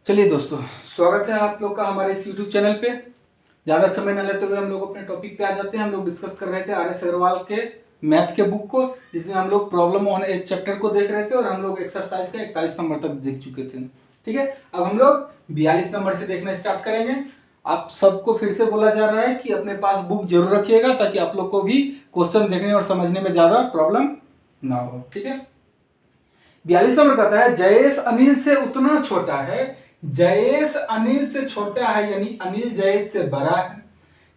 चलिए दोस्तों, स्वागत है आप लोग का हमारे इस YouTube चैनल पे। ज़्यादा समय न लेते हुए हम लोग अपने टॉपिक पे आ जाते हैं। हम लोग डिस्कस कर रहे थे RS अग्रवाल के मैथ के बुक को, जिसमें हम लोग प्रॉब्लम ऑन एक चैप्टर को देख रहे थे और हम लोग एक्सरसाइज का 41 नंबर तक देख चुके थे। ठीक है, अब हम लोग 42 नंबर से देखना स्टार्ट करेंगे। आप सबको फिर से बोला जा रहा है कि अपने पास बुक जरूर रखिएगा, ताकि आप लोग को भी क्वेश्चन देखने और समझने में ज़्यादा प्रॉब्लम ना हो। ठीक है, 42 नंबर कहता है जयेश अनिल से उतना छोटा है। जयेश अनिल से छोटा है, यानी अनिल जयेश से बड़ा है।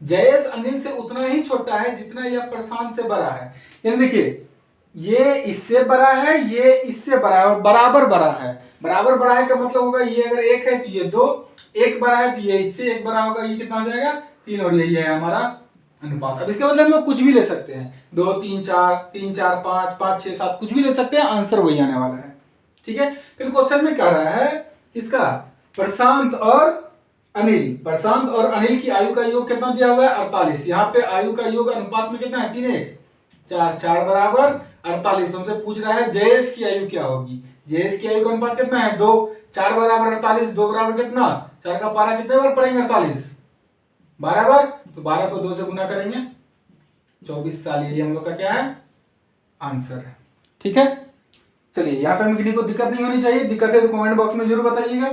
जयेश अनिल से उतना ही छोटा है जितना यह प्रशांत से बड़ा है। यानी देखिए, ये इससे बड़ा है, ये इससे बड़ा है और बराबर बड़ा है। बराबर बड़ा है का मतलब होगा ये अगर एक है तो ये दो, एक बड़ा है तो ये इससे एक बड़ा होगा, ये कितना हो जाएगा 3, और यही है हमारा अनुपात। अब इसके बदले हम लोग कुछ भी ले सकते हैं, 2 3 4, 3 4 5, 5 6 7, कुछ भी ले सकते हैं, आंसर वही आने वाला है। ठीक है, फिर क्वेश्चन में कह रहा है इसका प्रशांत और अनिल। प्रशांत और अनिल की आयु का योग कितना दिया हुआ है 48। यहाँ पे आयु का योग अनुपात में कितना है 3 1 4, 4 बराबर 48। हमसे पूछ रहा है जयेश की आयु क्या होगी। जयेश की आयु का अनुपात कितना है 2, 4 बराबर 48, 2 बराबर कितना, 4 का पारा कितने बार पढ़ेंगे 48 बराबर, तो 12 को 2 से गुना करेंगे 24 साल। यही हम लोग का क्या है आंसर है। ठीक है, चलिए यहाँ पे किसी को दिक्कत नहीं होनी चाहिए। दिक्कत है तो कमेंट बॉक्स में जरूर बताइएगा।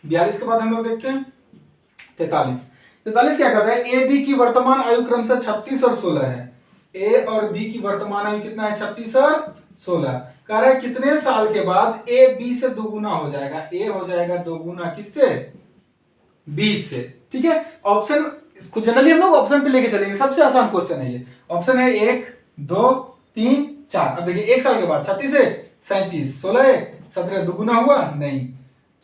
42 के बाद हम लोग देखते हैं 43। 43 क्या कहता है, ए बी की वर्तमान आयु क्रमशः 36 और 16 है। ए और बी की वर्तमान आयु कितना है 36 और 16। कह रहा है कितने साल के बाद ए बी से दोगुना हो जाएगा। ए हो जाएगा दोगुना किससे, बी से। ठीक है, ऑप्शन इसको जनरली हम लोग ऑप्शन पे लेके चलेंगे, सबसे आसान क्वेश्चन है ये। ऑप्शन है 1 2 3 4। अब देखिए 1 साल के बाद 36 है 37, 16 1 17, दुगुना हुआ नहीं,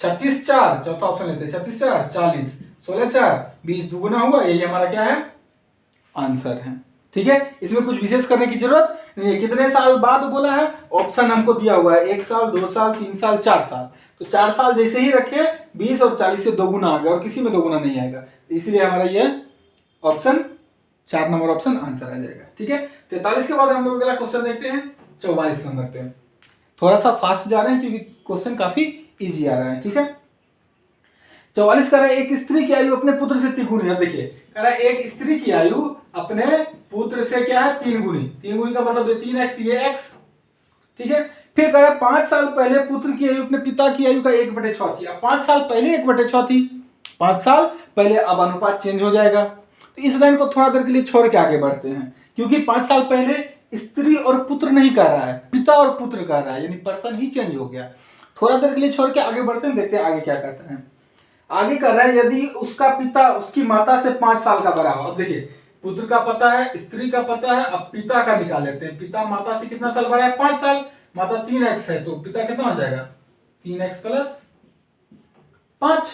36 4, चौथा ऑप्शन लेते हैं 36 4 40, 16 4 20, दुगुना हुआ, यही हमारा क्या है आंसर है। ठीक है, इसमें कुछ विशेष करने की जरूरत नहीं है। कितने साल बाद बोला है, ऑप्शन हमको दिया हुआ है 1 साल 2 साल 3 साल 4 साल, तो 4 साल जैसे ही रखे 20 और 40 से दोगुना आ गया और किसी में दोगुना नहीं आएगा, तो इसलिए हमारा ये ऑप्शन 4 नंबर ऑप्शन आंसर आ जाएगा। ठीक है, 43 के बाद हम लोग अगला क्वेश्चन देखते हैं 44 नंबर पे। थोड़ा सा फास्ट जा रहे हैं क्योंकि क्वेश्चन काफी इजी आ रहा है। ठीक है, 44 कह रहा है एक स्त्री की आयु अपने पुत्र से 3 गुनी है। देखिए कह रहा है एक स्त्री की आयु अपने पुत्र से क्या है 3 गुनी। 3 गुनी का मतलब 3x, ये x। ठीक है, फिर कह रहा है 5 साल पहले पुत्र की आयु अपने पिता की आयु का 1/6 थी। अब 5 साल पहले 1/6 थी, 5 साल पहले, अब अनुपात चेंज हो जाएगा। तो इस लाइन को थोड़ा देर के लिए छोड़ के आगे बढ़ते हैं, क्योंकि 5 साल पहले स्त्री और पुत्र नहीं कह रहा है, पिता और पुत्र कह रहा है, यानी पर्सन ही चेंज हो गया। थोड़ा देर के लिए छोड़ के आगे बढ़ते हैं, देखते हैं आगे क्या कहता है। आगे कर रहा है यदि उसका पिता उसकी माता से 5 साल का बड़ा हो। अब देखिए पुत्र का पता है, स्त्री का पता है, अब पिता का निकाल लेते हैं। पिता माता से कितना साल बड़ा है 5 साल, माता 3x है, तो पिता कितना हो जाएगा 3x प्लस 5,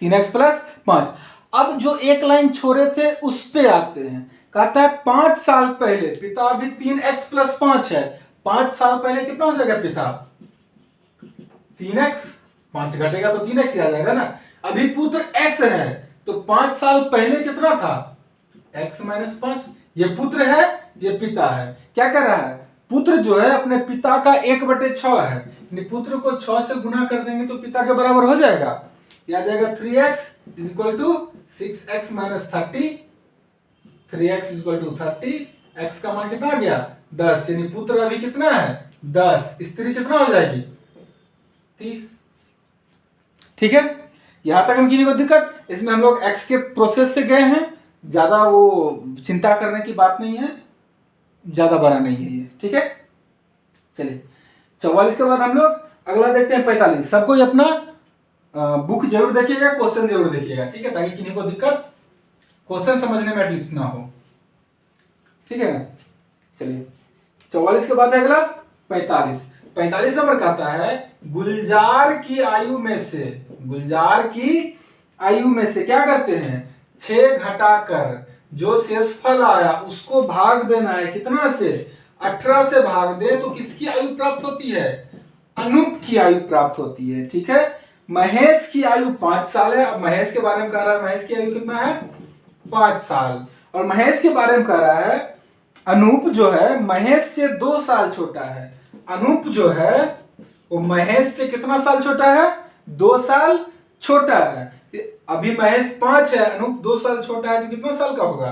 3x प्लस 5। अब जो एक लाइन छोड़े थे उस पे आते हैं। कहता है 5 साल पहले पिता अभी 3x प्लस 5 है, 5 साल पहले कितना हो जाएगा पिता 3x, 5 घटेगा तो 3x ही आ जाएगा ना। अभी पुत्र x है, तो 5 साल पहले कितना था x माइनस 5। ये पुत्र है, ये पिता है। क्या कर रहा है, पुत्र जो है अपने पिता का 1/6 है, यानी पुत्र को 6 से गुना कर देंगे तो पिता के बराबर हो जाएगा। ये आ जाएगा 3x is equal to 6x minus 30। 3x is equal to 30, x का मान कितना आ गया 10, यानी पुत्र अभी कितना है 10, स्त्री कितना हो जाएगी 30। ठीक है, यहां तक हम किसी को दिक्कत, इसमें हम लोग x के प्रोसेस से गए हैं, ज्यादा वो चिंता करने की बात नहीं है, ज्यादा बड़ा नहीं है ये। ठीक है, चलिए 44 के बाद हम लोग अगला देखते हैं 45। सबको अपना बुक जरूर देखिएगा, क्वेश्चन जरूर देखिएगा। ठीक है, ताकि किसी को दिक्कत क्वेश्चन समझने में एटलीस्ट ना हो। ठीक है ना, चलिए 44 के बाद अगला 45। 45 नंबर कहता है गुलजार की आयु में से, गुलजार की आयु में से क्या करते हैं 6 घटाकर जो शेषफल आया उसको भाग देना है। कितना से 18 से भाग दे तो किसकी आयु प्राप्त होती है, अनूप की आयु प्राप्त होती है। ठीक है, महेश की आयु 5 साल है। अब महेश के बारे में कह रहा है महेश की आयु कितना है 5 साल, और महेश के बारे में कह रहा है अनूप जो है महेश से 2 साल छोटा है। अनूप जो है वो महेश से कितना साल छोटा है 2 साल छोटा है। अभी महेश 5 है, अनूप 2 साल छोटा है, तो कितना साल का होगा?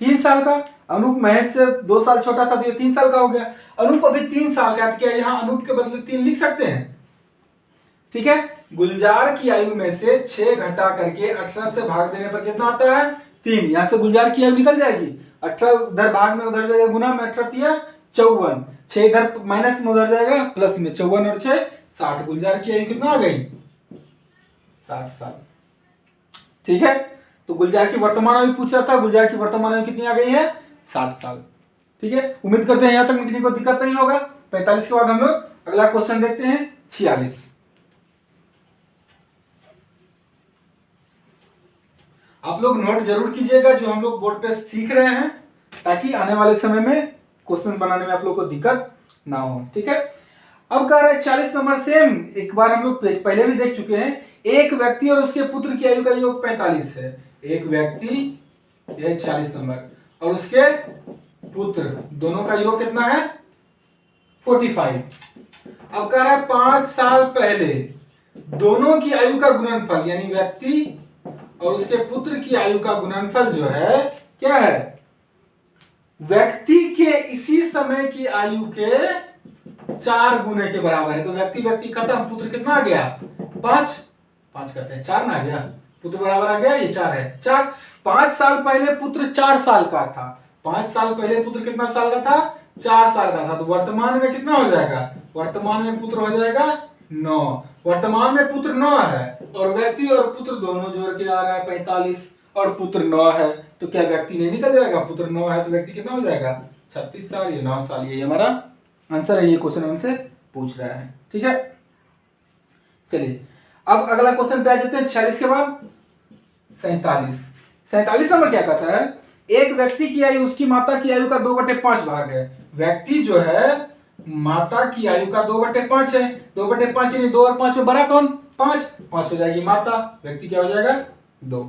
3 साल का। अनूप महेश से 2 साल छोटा था तो ये 3 साल का हो गया। अनूप अभी 3 साल का है, तो क्या यहाँ अनूप के बदले 3 लिख सकते हैं? ठीक है। गुलजार की आयु में से 6 घटा करके 18 से भाग देने पर कितना आता है? 3। यहां से गुलजार की आयु निकल जाएगी। 18 उधर भाग में उधर जाएगा गुना में, 18 तिया 54, 6 इधर माइनस में उधर जाएगा प्लस में, 54 और 6 60। गुलजार की आयु कितना आ गई? 60 साल। ठीक है। तो गुलजार की वर्तमान आयु पूछ रहा था, गुलजार की वर्तमान आयु कितनी आ गई है? 60 साल। ठीक है। उम्मीद करते हैं यहां तक किसी को दिक्कत नहीं होगा। 45 के बाद हम लोग अगला क्वेश्चन देखते हैं, 46। आप लोग नोट जरूर कीजिएगा जो हम लोग बोर्ड पे सीख रहे हैं, ताकि आने वाले समय में क्वेश्चन बनाने में आप लोग को दिक्कत ना हो। ठीक है। अब कह रहा है 40 नंबर, सेम एक बार हम लोग पहले भी देख चुके हैं। एक व्यक्ति और उसके पुत्र की आयु का योग 45 है। एक व्यक्ति, यह 40 नंबर, और उसके पुत्र दोनों का योग कितना है? 45। अब कह रहा है 5 साल पहले दोनों की आयु का गुणनफल, यानी व्यक्ति और उसके पुत्र की आयु का गुणनफल जो है क्या है? व्यक्ति के इसी समय की आयु के 4 गुने के बराबर है। तो व्यक्ति व्यक्ति खत्म, पुत्र कितना आ गया? 5 करते हैं 4 ना आ गया, पुत्र बराबर आ गया, ये 4 है 4। 5 साल पहले पुत्र 4 साल का था। 5 साल पहले पुत्र कितना साल का था? 4 साल का था। तो वर्तमान में कितना हो जाएगा? वर्तमान में पुत्र हो जाएगा 9। वर्तमान में पुत्र 9 है, और व्यक्ति और पुत्र दोनों जोड़ के आ रहा है 45, और पुत्र 9 है, तो क्या व्यक्ति नहीं निकल जाएगा? पुत्र 9 है तो व्यक्ति कितना हो जाएगा? 36 साल। ये 9 साल, ये हमारा आंसर है। ये क्वेश्चन हमसे पूछ रहा है। ठीक है। चलिए अब अगला क्वेश्चन पे आ जाते हैं। 46 के बाद 47। 47 नंबर क्या कहता है? एक व्यक्ति की आयु उसकी माता की आयु का 2/5 भाग है। व्यक्ति जो है माता की आयु का 2/5 है। 2/5 यानी 2 और 5 में बड़ा कौन? 5 हो जाएगी माता, व्यक्ति क्या हो जाएगा? 2।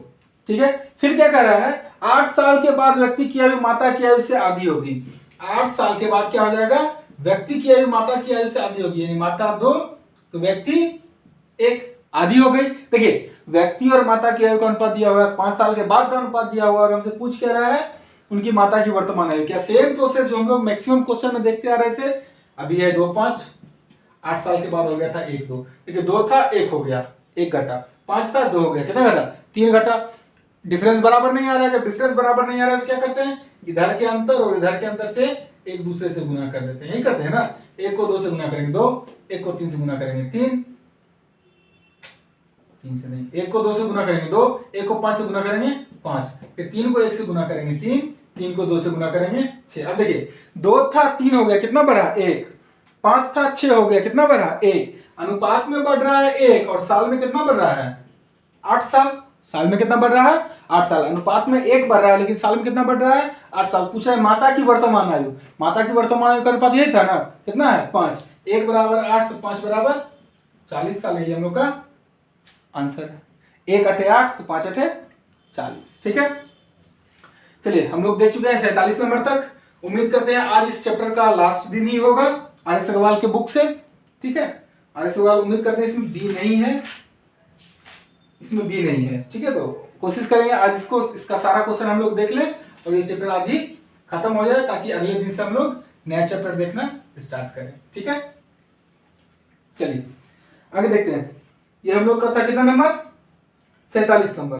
ठीक है। फिर क्या कर रहा है? 8 साल के बाद व्यक्ति की आयु माता की आयु से आधी होगी। 8 साल के बाद क्या हो जाएगा? व्यक्ति की आयु माता की आयु से आधी होगी, यानी माता 2 तो व्यक्ति 1, आधी हो गई। देखिए व्यक्ति और माता की आयु का अनुपात दिया हुआ है, 5 साल के बाद का अनुपात दिया हुआ है, और हमसे पूछ क्या रहा है? उनकी माता की वर्तमान आयु। क्या सेम प्रोसेस जो हम लोग मैक्सिमम क्वेश्चन में देखते आ रहे थे? अभी है 2 5, 8 साल के बाद हो गया था 1 2। देखिए 2 था 1 हो गया, 1 घटा, 5 था 2 हो गया, कितना घटा? 3 घटा। डिफरेंस बराबर नहीं आ रहा है। जब डिफरेंस बराबर नहीं आ रहा है तो क्या करते हैं? इधर के अंतर और इधर के अंतर से एक दूसरे से गुना कर देते हैं। यही करते हैं ना। 1 को 2 से गुना करेंगे 2, 1 को 3 से गुना करेंगे 3 से नहीं, 1 को 2 से गुना करेंगे 2, 1 को 5 से गुना करेंगे 5, फिर 3 को 1 से गुना करेंगे 3 को 2 से गुना करेंगे 6। अब देखिए 2 था 3 हो गया, कितना बढ़ा? 1। 5 था 6 हो गया, कितना बढ़ा? 1। अनुपात में बढ़ रहा है 1, और साल में कितना बढ़ रहा है? 8 साल। साल में कितना बढ़ रहा है? 8 साल। अनुपात में 1 बढ़ रहा है, लेकिन साल में कितना बढ़ रहा है? 8 साल। पूछ रहा है माता की वर्तमान आयु। माता की वर्तमान आयु का अनुपात यही था ना, कितना है? 5। 1 बराबर 8 तो 5 बराबर 40 साल है। ये हम लोग का आंसर है। 1 8 8 तो 5 8 40। ठीक है। चलिए हम लोग देख चुके हैं 47 नंबर तक। उम्मीद करते हैं आज इस चैप्टर का लास्ट दिन ही होगा आर.एस. अग्रवाल के बुक से। ठीक है। आर.एस. अग्रवाल उम्मीद करते हैं इसमें बी नहीं है, इसमें बी नहीं है। ठीक है। तो कोशिश करेंगे आज इसका सारा क्वेश्चन हम लोग देख लें और ये चैप्टर आज ही खत्म हो जाए, ताकि अगले दिन से हम लोग नया चैप्टर देखना स्टार्ट करें। ठीक है। चलिए आगे देखते हैं। ये हम लोग का था कितना नंबर? 47 नंबर।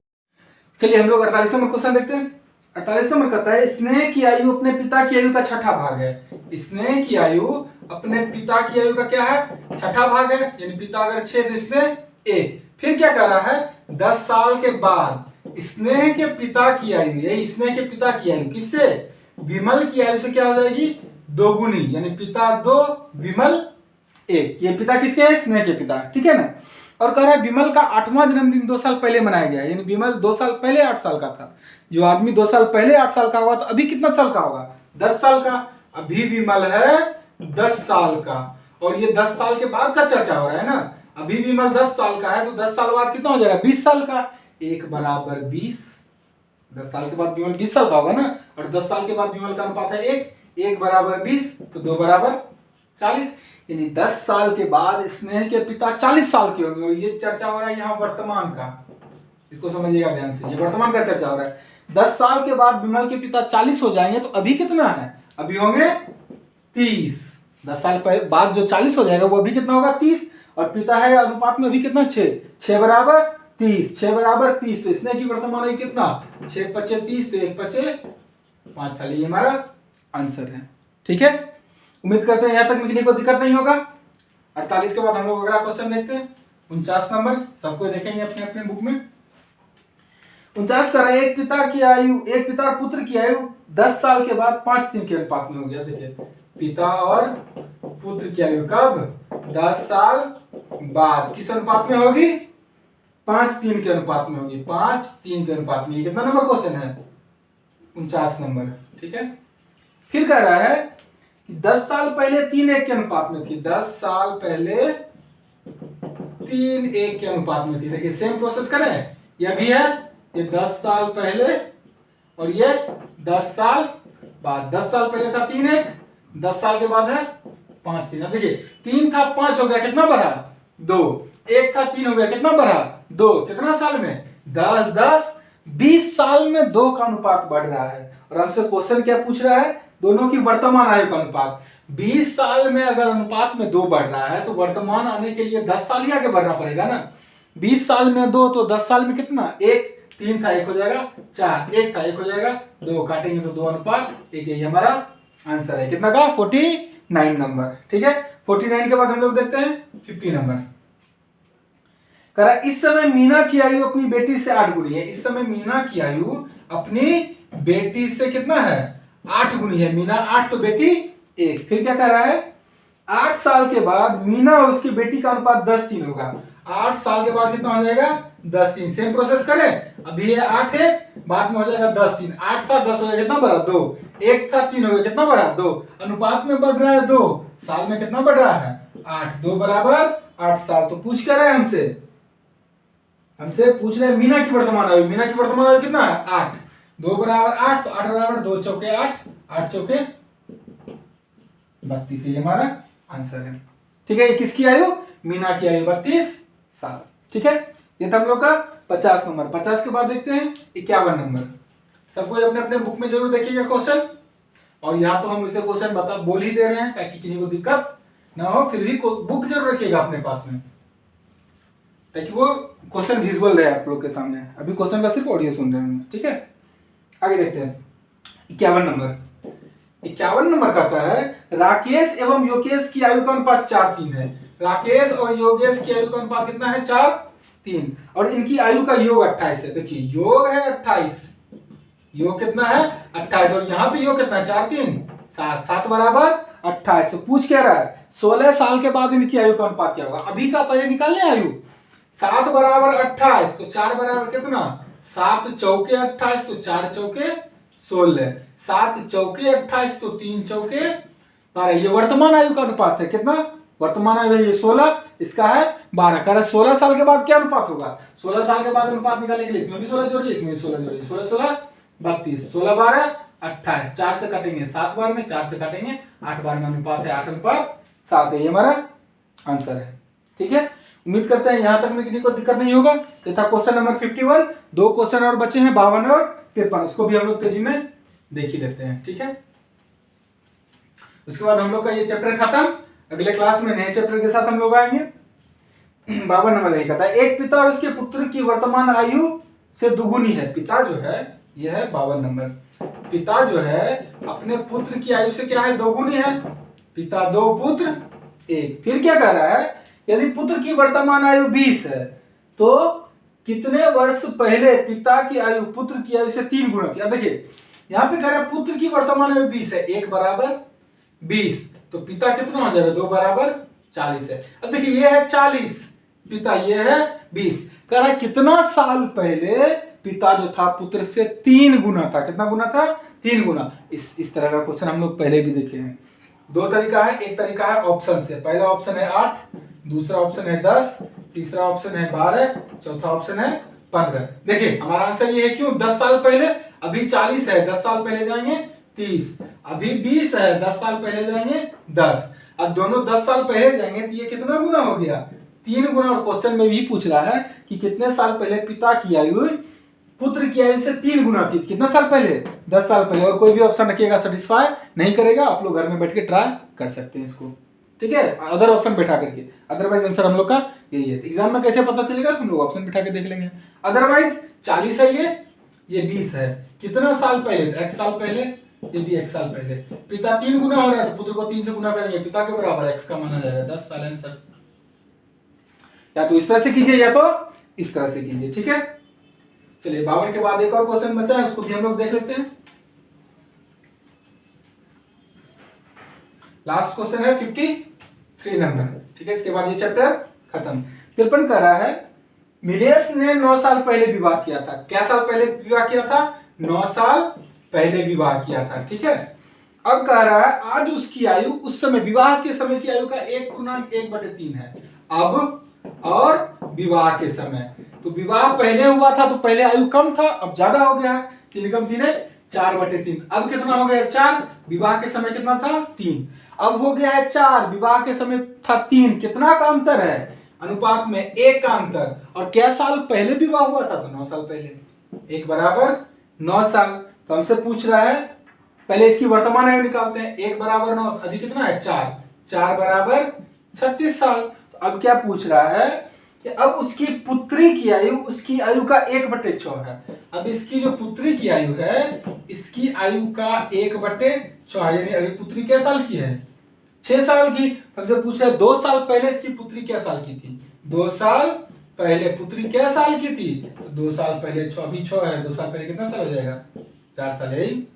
चलिए हम लोग 48 नंबर क्वेश्चन देखते हैं। 48 नंबर कहता है स्नेह की आयु अपने पिता की आयु का छठा भाग है। स्नेह की आयु अपने पिता की आयु का क्या है? छठा भाग है, यानी पिता अगर 6 तो स्नेह 1। फिर क्या कह रहा है? 10 साल के बाद स्नेह के पिता की आयु, यही स्नेह के पिता की आयु किससे? विमल की आयु से क्या हो जाएगी? दोगुनी, यानी पिता 2 विमल 1। ये पिता किसके है? स्नेह के पिता। ठीक है ना। और कह रहा है विमल का 8वां जन्मदिन 2 साल पहले मनाया गया, यानी विमल 2 साल पहले 8 साल का था। जो आदमी 2 साल पहले 8 साल का होगा तो अभी कितना साल का होगा? 10 साल का। अभी विमल है 10 साल का, और ये 10 साल के बाद का चर्चा हो रहा है ना। अभी विमल 10 साल का है तो 10 साल बाद कितना हो जाएगा? 20 साल का। 1 बराबर 20। 10 साल के बाद विमल 20 साल का होगा ना, और 10 साल के बाद विमल का अनुपात है 1 बराबर 20 तो 2 बराबर 40। यानी 10 साल के बाद स्नेह के पिता 40 साल के होंगे। और ये चर्चा हो रहा है यहाँ वर्तमान का, इसको समझिएगा ध्यान से, ये वर्तमान का चर्चा हो रहा है। 10 साल के बाद विमल के पिता 40 हो जाएंगे, तो अभी कितना है, अभी होंगे 30। 10 साल बाद जो 40 हो जाएगा वो अभी कितना होगा 30, और पिता है अनुपात में अभी कितना 6, 6 बराबर 30, 6 बराबर 30। तो इसने की वर्तमान आयु कितना 6 पचे 30, तो 1 पचे 5 साल, ये हमारा आंसर है। ठीक है, उम्मीद करते हैं यहाँ तक में किसी को दिक्कत नहीं होगा। 48 के बाद हम लोग अगला क्वेश्चन देखते हैं, 49 नंबर, सबको देखेंगे अपने अपने बुक में। 49 कर रहे, एक पिता और पुत्र की आयु 10 साल के बाद 5:3 के अनुपात में हो गया। देखिए, पिता और पुत्र की आयु कब 10 साल बाद किस अनुपात में होगी, 5:3 के अनुपात में होगी, 5:3 के अनुपात में। ये कितना नंबर क्वेश्चन है, 49 नंबर। ठीक है, फिर कह रहा है कि 10 साल पहले 3:1 के अनुपात में थी, 10 साल पहले 3:1 के अनुपात में थी। देखिए सेम प्रोसेस करें, यह भी है, ये 10 साल पहले और ये 10 साल बाद। 10 साल पहले था 3:1, 10 साल के बाद है 5:3। अब देखिए 3 था 5 हो गया, कितना बढ़ा 2, 1 था 3 हो गया, कितना बढ़ा 2, कितना साल में 10 10, 20 साल में 2 का अनुपात बढ़ रहा है। और हमसे क्वेश्चन क्या पूछ रहा है, दोनों की वर्तमान आयु का अनुपात। 20 साल में अगर अनुपात में 2 बढ़ रहा है तो वर्तमान आने के लिए 10 साल ही आगे बढ़ना पड़ेगा ना। 20 साल में 2, तो 10 साल में कितना 1, 3 था 1 हो जाएगा 4, 1 था 1 हो जाएगा 2, काटेंगे तो 2 अनुपात 1, यही हमारा आंसर है। कितना का 49 नंबर। ठीक है, 49 के बाद हम लोग देखते हैं 50 नंबर। कह रहा इस समय मीना की आयु अपनी बेटी से 8 गुनी है। इस समय मीना की आयु अपनी बेटी से कितना है 8 गुनी है। मीना 8 तो बेटी 1। फिर क्या कह रहा है 8 साल के बाद मीना और उसकी बेटी का अनुपात 10:3 होगा। 8 साल के बाद कितना हो जाएगा 10:3। सेम प्रोसेस करें, अभी है 8 1, बाद में हो जाएगा 10:3। 8 था 10 हो गया, कितना बढ़ा 2, 1 था 3 हो गया, कितना बढ़ा 2, अनुपात में बढ़ रहा है 2, साल में कितना बढ़ रहा है 8, 2 बराबर 8 साल। तो पूछ क्या रहे हैं हमसे पूछ रहे हैं मीना की वर्तमान आयु। मीना की वर्तमान आयु कितना है 8, 2 बराबर 8, तो 8 बराबर 2 चौके 8, 8 चौके 32, ये हमारा आंसर है। ठीक है, ये किसकी आयु, मीना की आयु 32 साल। ठीक है, ये था हम लोग का 50 नंबर। 50 के बाद देखते हैं 51 नंबर। सबको अपने अपने बुक में जरूर देखिएगा क्वेश्चन, और यहाँ तो हम इसे क्वेश्चन बोल ही दे रहे हैं ताकि किसी को दिक्कत ना हो। फिर भी बुक जरूर रखिएगा अपने पास में ताकि वो क्वेश्चन विजुअल रहे आप लोग के सामने। अभी क्वेश्चन का सिर्फ ऑडियो सुन रहे हैं। ठीक है, आगे देखते हैं 51 नंबर। 51 नंबर कहता है राकेश एवं योगेश की आयु का अनुपात 4:3 है। राकेश और योगेश की आयु का अनुपात कितना है 4:3, और इनकी आयु का योग 28 है। देखिए योग है 28, योग कितना है 28, और यहाँ पे योग कितना है 4:3 7, 7 बराबर 28। तो पूछ क्या रहा है 16 साल के बाद इनकी आयु का अनुपात क्या होगा। अभी का पहले निकालने आयु 7 बराबर 28, तो 4 बराबर कितना 7 चौके 28, तो 4 चौके 16, 7 चौके 28, तो 3 चौके 12। ये वर्तमान आयु का अनुपात है। कितना वर्तमान आयु है ये 16, इसका है 12। कह रहा 16 साल के बाद क्या अनुपात होगा। 16 साल के बाद अनुपात निकालने के लिए इसमें भी 16 जोड़िए, इसमें भी 16 जोड़िए, 16 16 32, 16 12 28, 4 से काटेंगे 7 बार में, 4 से काटेंगे 8 बार में, अनुपात है 8:7 है। ये हमारा आंसर है। ठीक है, उम्मीद करते हैं यहां तक में किसी को दिक्कत नहीं होगा। ये था क्वेश्चन नंबर 51। 2 क्वेश्चन और बचे हैं 52 और 53, उसको भी हम लोग तेजी में देख ही लेते हैं। ठीक है, उसके बाद हम लोग का ये चैप्टर खत्म। अगले क्लास में नए चैप्टर के साथ हम लोग आएंगे। 52 नंबर यही कहता है एक पिता और उसके पुत्र की वर्तमान आयु से दुगुनी है। पिता जो है यह है 52 नंबर। पिता जो है अपने पुत्र की आयु से क्या है दोगुनी है। पिता 2 पुत्र 1। फिर क्या कह रहा है यदि पुत्र की वर्तमान आयु 20 है तो कितने वर्ष पहले पिता की आयु पुत्र की आयु से 3 गुना थी। अब देखिए यहाँ पे कह रहा है पुत्र की वर्तमान आयु 20 है, 1 बराबर 20, तो पिता कितना हो जाएगा 2 बराबर 40 है। अब देखिए ये है 40, पिता ये है 20। कह रहा है कितना साल पहले पिता जो था पुत्र से 3 गुना था। कितना गुना था 3 गुना। इस तरह का क्वेश्चन हम लोग पहले भी देखे हैं। 2 तरीका है, एक तरीका है ऑप्शन से। पहला ऑप्शन है 8, दूसरा ऑप्शन है 10, तीसरा ऑप्शन है 12, चौथा ऑप्शन है 15। देखिए हमारा आंसर ये है, क्यों 10 साल पहले, अभी 40 है 10 साल पहले जाएंगे 30, अभी 20 है 10 साल पहले जाएंगे 10, अब दोनों 10 साल पहले जाएंगे तो ये कितना गुना हो गया, 3 गुना। और क्वेश्चन में भी पूछ रहा है कि कितने साल पहले पिता की आयु पुत्र की आयु से 3 गुना थी। कितना साल पहले, 10 साल पहले। और कोई भी ऑप्शन रखिएगा सेटिस्फाई नहीं करेगा, आप लोग घर में बैठ के ट्राई कर सकते हैं इसको, ठीक है, अदर ऑप्शन बैठा करके। अदरवाइज आंसर हम लोग का यही है। एग्जाम में कैसे पता चलेगा, तो हम लोग ऑप्शन बैठा के देख लेंगे। अदरवाइज 40 है, ये 20 है। कितना साल पहले, x साल पहले, ये भी x साल पहले। पिता 3 गुना हो रहा है तो पुत्र को 3 से गुना करेंगे, पिता के बराबर x का माना जाएगा, 10 साल आंसर। या तो इस तरह से कीजिए या तो इस तरह से कीजिए, ठीक है। चलिए 52 के बाद एक और क्वेश्चन बचा है, उसको भी हम लोग देख लेते हैं। लास्ट क्वेश्चन है 53 नंबर, ठीक है। इसके बाद ये चैप्टर खत्म। 53 कह रहा है मिलेश ने 9 साल पहले विवाह किया था। क्या साल पहले विवाह किया था, 9 साल पहले विवाह किया था, ठीक है। अब कह रहा है आज उसकी आयु उस समय, विवाह के समय की आयु का 1/1/3 है। अब और विवाह के समय, तो विवाह पहले हुआ था तो पहले आयु कम था, अब ज्यादा हो गया है। 3 कम 3 है 4/3। अब कितना हो गया, 4। विवाह के समय कितना था, 3। अब हो गया है 4, विवाह के समय था 3। कितना का अंतर है, अनुपात में 1 का अंतर। और क्या साल पहले विवाह हुआ था, तो 9 साल पहले। 1 बराबर 9 साल। तो हमसे पूछ रहा है, पहले इसकी वर्तमान आयु निकालते हैं। 1 बराबर 9, अभी कितना है 4, 4 बराबर 36 साल। तो अब क्या पूछ रहा है कि अब उसकी पुत्री की आयु, उसकी आयु का 1/6 है। अब इसकी जो पुत्री की आयु है, इसकी आयु का 1/6 है, यानी अभी पुत्री क्या साल की है, 6 साल की। हमसे पूछ रहा है 2 साल पहले इसकी पुत्री क्या साल की थी, 2 साल पहले पुत्री क्या साल की थी, तो 2 साल पहले 6, अभी 6 है, 2 साल पहले कितना साल हो जाएगा, 4 साल, यही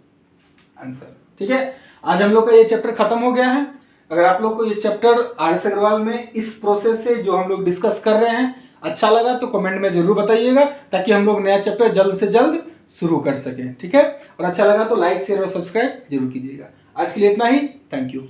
आंसर, ठीक है। आज हम लोग का ये चैप्टर खत्म हो गया है। अगर आप लोग को ये चैप्टर आर.एस. अग्रवाल में इस प्रोसेस से जो हम लोग डिस्कस कर रहे हैं अच्छा लगा तो कमेंट में जरूर बताइएगा, ताकि हम लोग नया चैप्टर जल्द से जल्द शुरू कर सकें, ठीक है। और अच्छा लगा तो लाइक शेयर और सब्सक्राइब जरूर कीजिएगा। आज के लिए इतना ही, थैंक यू।